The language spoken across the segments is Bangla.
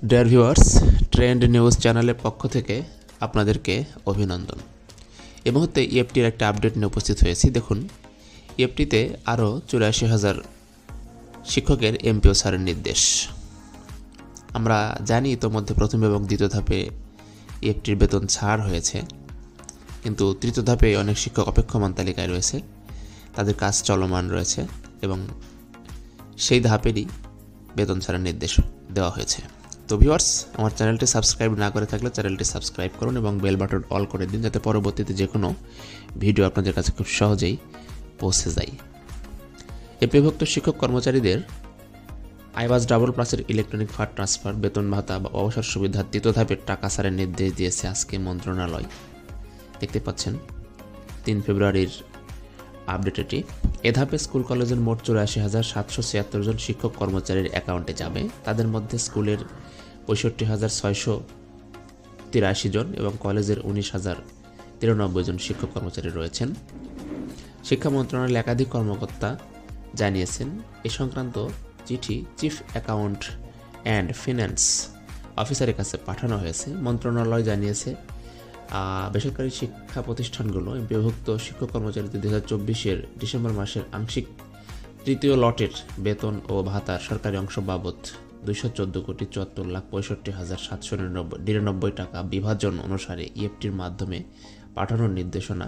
ডিয়ার ভিউয়ার্স, ট্রেন্ড নিউজ চ্যানেলের পক্ষ থেকে আপনাদেরকে অভিনন্দন। এই মুহূর্তে ইএফটির একটা আপডেট নিয়ে উপস্থিত হয়েছি। দেখুন, ইএফটিতে আরও 84,000 শিক্ষকের এমপিও ছাড়ের নির্দেশ। আমরা জানি ইতোমধ্যে প্রথম এবং দ্বিতীয় ধাপে ইএফটির বেতন ছাড় হয়েছে, কিন্তু তৃতীয় ধাপে অনেক শিক্ষক অপেক্ষমান তালিকায় রয়েছে, তাদের কাজ চলমান রয়েছে এবং সেই ধাপেরই বেতন ছাড়ের নির্দেশ দেওয়া হয়েছে। তো ভিউয়ার্স, আমার চ্যানেলটি সাবস্ক্রাইব না করে থাকলে চ্যানেলটি সাবস্ক্রাইব করুন এবং বেল বাটন অল করে দিন, যাতে পরবর্তীতে যে কোনো ভিডিও আপনাদের কাছে খুব সহজেই পৌঁছে যায়। এমপিওভুক্ত শিক্ষক কর্মচারীদের আইওয়াজ ডাবল প্লাসের ইলেকট্রনিক ফান্ড ট্রান্সফার, বেতন ভাতা বা অবসর সুবিধার তৃতীয় ধাপের টাকা ছাড়ের নির্দেশ দিয়েছে আজকে মন্ত্রণালয়। দেখতে পাচ্ছেন 3 ফেব্রুয়ারির আপডেট এটি। এ ধাপে স্কুল কলেজের মোট 84,776 জন শিক্ষক কর্মচারীর অ্যাকাউন্টে যাবে। তাদের মধ্যে স্কুলের 65,683 জন এবং কলেজের 19,093 জন শিক্ষক কর্মচারী রয়েছেন। শিক্ষা মন্ত্রণালয়ের একাধিক কর্মকর্তা জানিয়েছেন, এ সংক্রান্ত চিঠি চিফ অ্যাকাউন্ট অ্যান্ড ফিন্যান্স অফিসারের কাছে পাঠানো হয়েছে। মন্ত্রণালয় জানিয়েছে, বেসরকারি শিক্ষা প্রতিষ্ঠানগুলো এমপিওভুক্ত শিক্ষক কর্মচারীদের 2024-এর ডিসেম্বর মাসের আংশিক তৃতীয় লটের বেতন ও ভাতার সরকারি অংশ বাবদ 214,64,799 টাকা বিভাজন অনুসারে ইএফটির মাধ্যমে পাঠানোর নির্দেশনা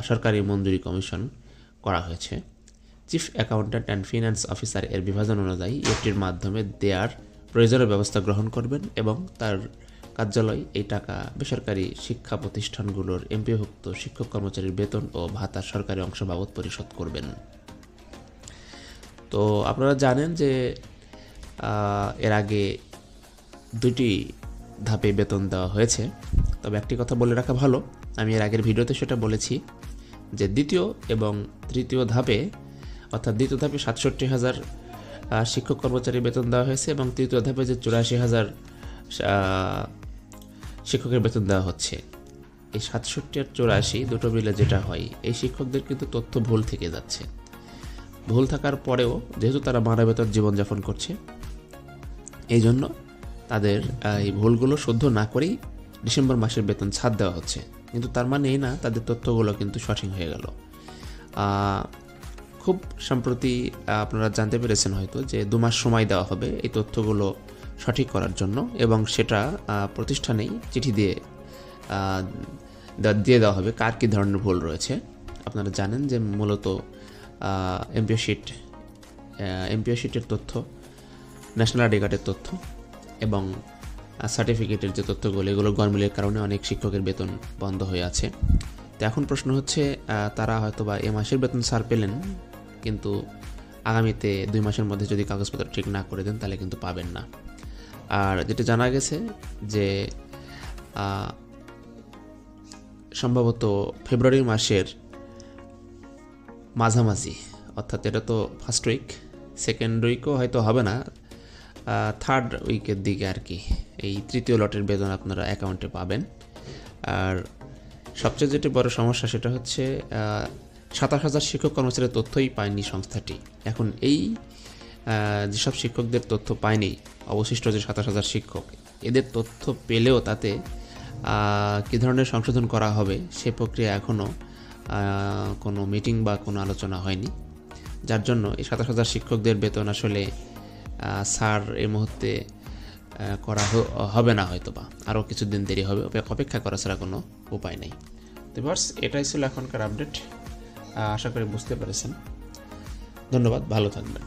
সরকারি মঞ্জুরি কমিশন করা হয়েছে। Chief accountant and finance officer এর বিভাজন অনুযায়ী ইএফটির মাধ্যমে দেওয়ার প্রয়োজনীয় ব্যবস্থা গ্রহণ করবেন এবং তার কার্যালয় এই টাকা বেসরকারি শিক্ষা প্রতিষ্ঠানগুলোর এমপিওভুক্ত শিক্ষক কর্মচারীর বেতন ও ভাতার সরকারি অংশ বাবদ পরিশোধ করবেন। তো আপনারা জানেন যে এর আগে 2টি ধাপে বেতন দেওয়া হয়েছে, তবে একটি কথা বলে রাখা ভালো, আমি এর আগের ভিডিওতে সেটা বলেছি যে দ্বিতীয় এবং তৃতীয় ধাপে, অর্থাৎ দ্বিতীয় ধাপে 67,000 শিক্ষক কর্মচারী বেতন দেওয়া হয়েছে এবং তৃতীয় ধাপে যে 84,000 শিক্ষকের বেতন দেওয়া হচ্ছে। এই 67 আর 84 দুটো মিলে যেটা হয়, এই শিক্ষকদের কিন্তু তথ্য ভুল থেকে যাচ্ছে। ভুল থাকার পরেও যেহেতু তারা মানবেতর জীবনযাপন করছে, এই জন্য তাদের এই ভুলগুলো শুদ্ধ না করেই ডিসেম্বর মাসের বেতন ছাড় দেওয়া হচ্ছে, কিন্তু তার মানে এই না তাদের তথ্যগুলো কিন্তু সঠিক হয়ে গেল। খুব সম্প্রতি আপনারা জানতে পেরেছেন হয়তো যে 2 মাস সময় দেওয়া হবে এই তথ্যগুলো সঠিক করার জন্য, এবং সেটা প্রতিষ্ঠানেই চিঠি দিয়ে দেওয়া হবে কার কী ধরনের ভুল রয়েছে। আপনারা জানেন যে মূলত এমপিও শিটের তথ্য, ন্যাশনাল আইডি কার্ডের তথ্য এবং সার্টিফিকেটের যে তথ্যগুলো, এগুলো গরমিলের কারণে অনেক শিক্ষকের বেতন বন্ধ হয়ে আছে। তো এখন প্রশ্ন হচ্ছে, তারা হয়তো বা এ মাসের বেতন ছাড় পেলেন, কিন্তু আগামীতে 2 মাসের মধ্যে যদি কাগজপত্র ঠিক না করে দেন তাহলে কিন্তু পাবেন না। আর যেটা জানা গেছে যে সম্ভবত ফেব্রুয়ারি মাসের মাঝামাঝি, অর্থাৎ এটা তো ফার্স্ট উইক, সেকেন্ড উইকও হয়তো হবে না, থার্ড উইকের দিকে আর কি, এই তৃতীয় লটের বেতন আপনারা অ্যাকাউন্টে পাবেন। আর সবচেয়ে যেটি বড় সমস্যা সেটা হচ্ছে 27,000 শিক্ষক কর্মচারীর তথ্যই পায়নি সংস্থাটি। এখন এই যেসব শিক্ষকদের তথ্য পায়নি, অবশিষ্ট যে 27,000 শিক্ষক, এদের তথ্য পেলেও তাতে কী ধরনের সংশোধন করা হবে সে প্রক্রিয়া এখনও কোনো মিটিং বা কোনো আলোচনা হয়নি, যার জন্য এই 27,000 শিক্ষকদের বেতন আসলে ছাড় এই মুহূর্তে করা হবে না, হয়তো বা আরও কিছুদিন দেরি হবে, অপেক্ষা করা ছাড়া কোনো উপায় নেই। তো ভিউয়ার্স, এটাই ছিল এখনকার আপডেট। আশা করি বুঝতে পেরেছেন। ধন্যবাদ, ভালো থাকবেন।